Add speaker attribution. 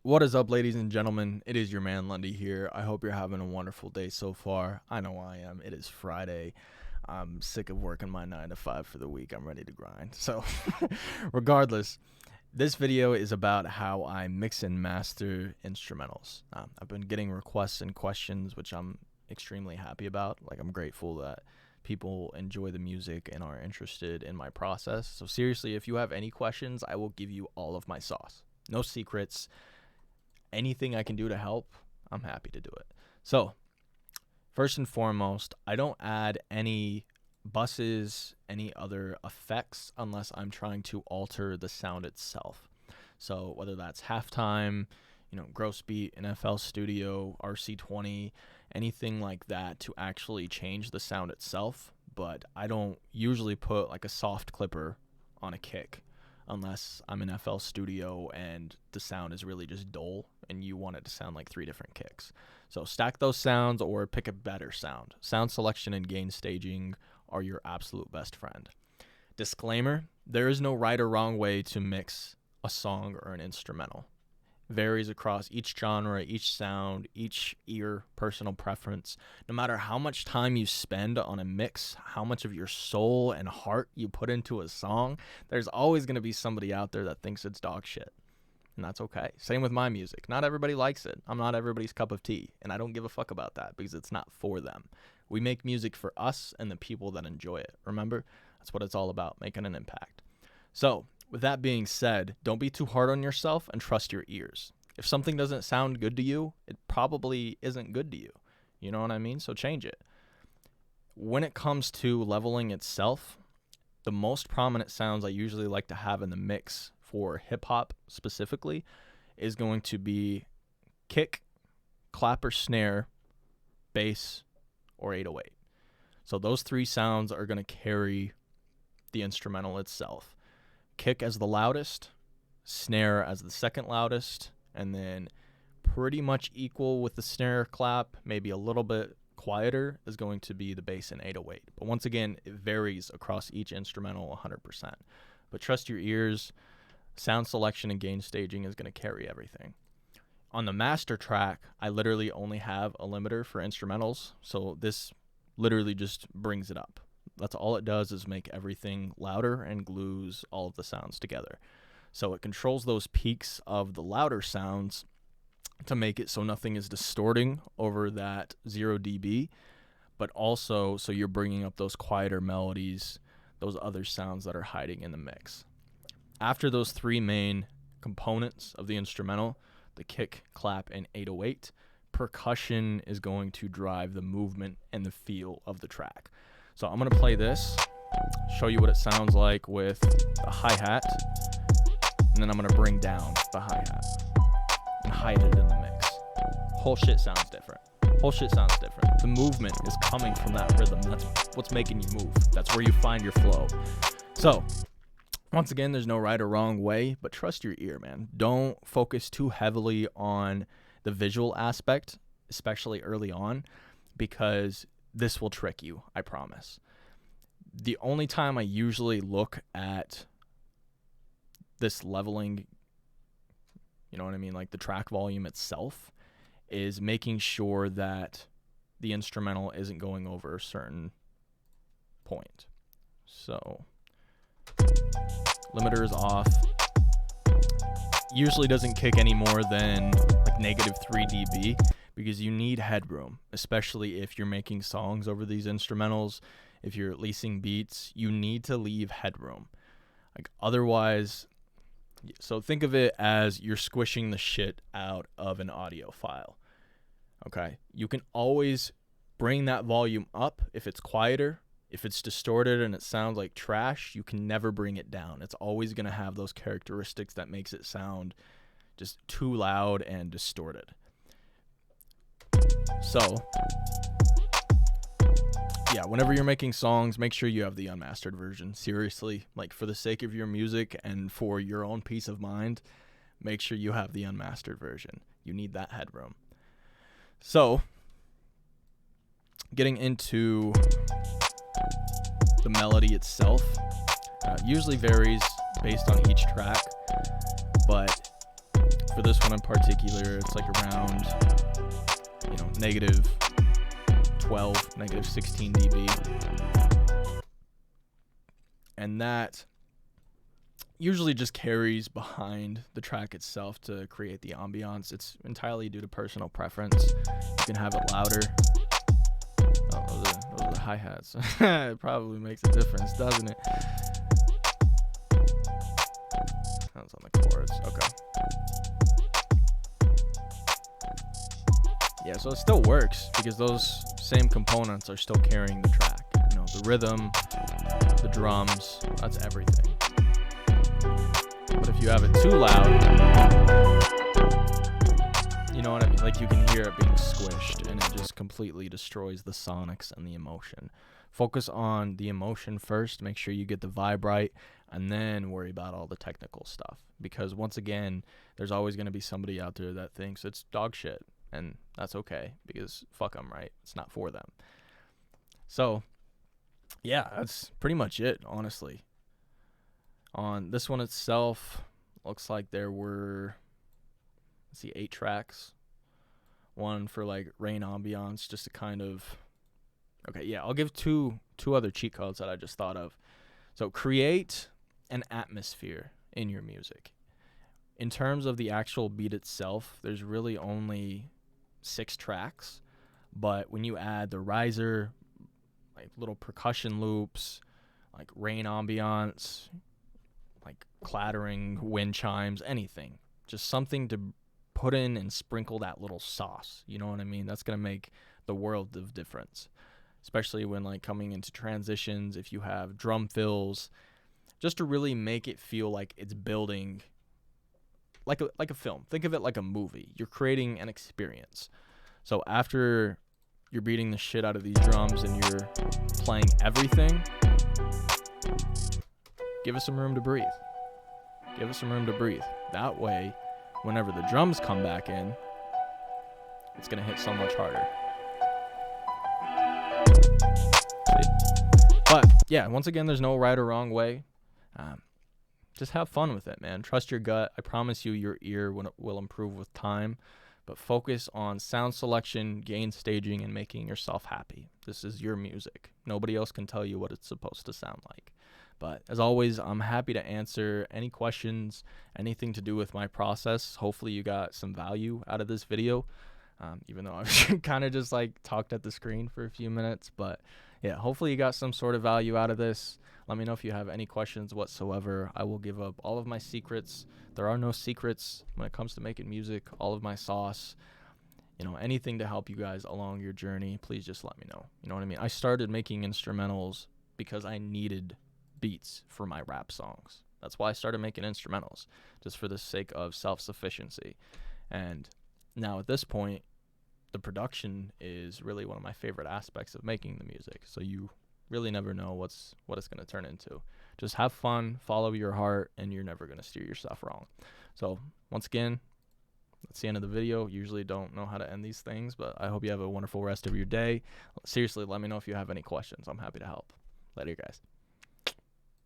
Speaker 1: What is up, ladies and gentlemen? It is your man Lundy here. I hope you're having a wonderful day so far. I know I am. It is Friday. I'm sick of working my 9 to 5 for the week. I'm ready to grind. So, regardless, this video is about how I mix and master instrumentals. I've been getting requests and questions, which I'm extremely happy about. Like, I'm grateful that people enjoy the music and are interested in my process. So seriously, if you have any questions, I will give you all of my sauce. No secrets. Anything I can do to help, I'm happy to do it. So, first and foremost, I don't add any buses, any other effects unless I'm trying to alter the sound itself. So, whether that's halftime, gross beat, FL Studio, RC20, anything like that to actually change the sound itself. But I don't usually put like a soft clipper on a kick unless I'm in FL Studio and the sound is really just dull and you want it to sound like 3 different kicks. So stack those sounds or pick a better sound. Sound selection and gain staging are your absolute best friend. Disclaimer, there is no right or wrong way to mix a song or an instrumental. Varies across each genre, each sound, each ear, personal preference. No matter how much time you spend on a mix, how much of your soul and heart you put into a song, there's always going to be somebody out there that thinks it's dog shit. And that's okay. Same with my music. Not everybody likes it. I'm not everybody's cup of tea. And I don't give a fuck about that because it's not for them. We make music for us and the people that enjoy it. Remember? That's what it's all about, making an impact. So, with that being said, don't be too hard on yourself and trust your ears. If something doesn't sound good to you, it probably isn't good to you. You know what I mean? So change it. When it comes to leveling itself, the most prominent sounds I usually like to have in the mix for hip-hop specifically is going to be kick, clap or snare, bass, or 808. So those 3 sounds are going to carry the instrumental itself. Kick as the loudest, snare as the second loudest, and then pretty much equal with the snare clap, maybe a little bit quieter, is going to be the bass and 808. But once again, it varies across each instrumental 100%. But trust your ears. Sound selection and gain staging is going to carry everything. On the master track, I literally only have a limiter for instrumentals, so this literally just brings it up. That's all it does is make everything louder and glues all of the sounds together. So it controls those peaks of the louder sounds to make it so nothing is distorting over that 0 dB, but also so you're bringing up those quieter melodies, those other sounds that are hiding in the mix. After those 3 main components of the instrumental, the kick, clap, and 808, percussion is going to drive the movement and the feel of the track. So I'm going to play this, show you what it sounds like with the hi-hat, and then I'm going to bring down the hi-hat and hide it in the mix. Whole shit sounds different. The movement is coming from that rhythm. That's what's making you move. That's where you find your flow. So, once again, there's no right or wrong way, but trust your ear, man. Don't focus too heavily on the visual aspect, especially early on, because this will trick you, I promise. The only time I usually look at this leveling, you know what I mean, like the track volume itself, is making sure that the instrumental isn't going over a certain point. So, limiter is off. Usually doesn't kick any more than like negative 3 dB because you need headroom, especially if you're making songs over these instrumentals. If you're leasing beats, you need to leave headroom. Like otherwise, so think of it as you're squishing the shit out of an audio file. Okay, you can always bring that volume up if it's quieter. If it's distorted and it sounds like trash, you can never bring it down. It's always going to have those characteristics that makes it sound just too loud and distorted. So, yeah, whenever you're making songs, make sure you have the unmastered version. Seriously, like for the sake of your music and for your own peace of mind, make sure you have the unmastered version. You need that headroom. So, getting into the melody itself usually varies based on each track, but For this one in particular, it's like around, negative 12, negative 16 dB. And that usually just carries behind the track itself to create the ambiance. It's entirely due to personal preference. You can have it louder. Oh, those are the hi-hats. It probably makes a difference, doesn't it? That's on the chords. Okay. Yeah, so it still works because those same components are still carrying the track. The rhythm, the drums, that's everything. But if you have it too loud, you know what I mean? Like, you can hear it being squished, and it just completely destroys the sonics and the emotion. Focus on the emotion first. Make sure you get the vibe right, and then worry about all the technical stuff. Because once again, there's always going to be somebody out there that thinks it's dog shit, and that's okay, because fuck them, right? It's not for them. So, yeah, that's pretty much it, honestly. On this one itself, looks like there were, 8 tracks. One for like rain ambiance, just to kind of, okay, yeah, I'll give two other cheat codes that I just thought of. So create an atmosphere in your music. In terms of the actual beat itself, there's really only 6 tracks, but when you add the riser, like little percussion loops, like rain ambiance, like clattering wind chimes, anything, just something to put in and sprinkle that little sauce. You know what I mean? That's going to make the world of difference, especially when like coming into transitions, if you have drum fills, just to really make it feel like it's building like a film. Think of it like a movie. You're creating an experience. So after you're beating the shit out of these drums and you're playing everything, give us some room to breathe. Give us some room to breathe. That way, whenever the drums come back in, it's going to hit so much harder. See? But, yeah, once again, there's no right or wrong way. Just have fun with it, man. Trust your gut. I promise you your ear will improve with time. But focus on sound selection, gain staging, and making yourself happy. This is your music. Nobody else can tell you what it's supposed to sound like. But as always, I'm happy to answer any questions, anything to do with my process. Hopefully you got some value out of this video, even though I've kind of just like talked at the screen for a few minutes. But yeah, hopefully you got some sort of value out of this. Let me know if you have any questions whatsoever. I will give up all of my secrets. There are no secrets when it comes to making music. All of my sauce, anything to help you guys along your journey, please just let me know. You know what I mean? I started making instrumentals because I needed beats for my rap songs. That's why I started making instrumentals, just for the sake of self-sufficiency. And now at this point, the production is really one of my favorite aspects of making the music. So you really never know what it's going to turn into. Just have fun, follow your heart, and you're never going to steer yourself wrong. So once again, that's the end of the video. Usually don't know how to end these things, but I hope you have a wonderful rest of your day. Seriously, let me know if you have any questions. I'm happy to help. Later, guys.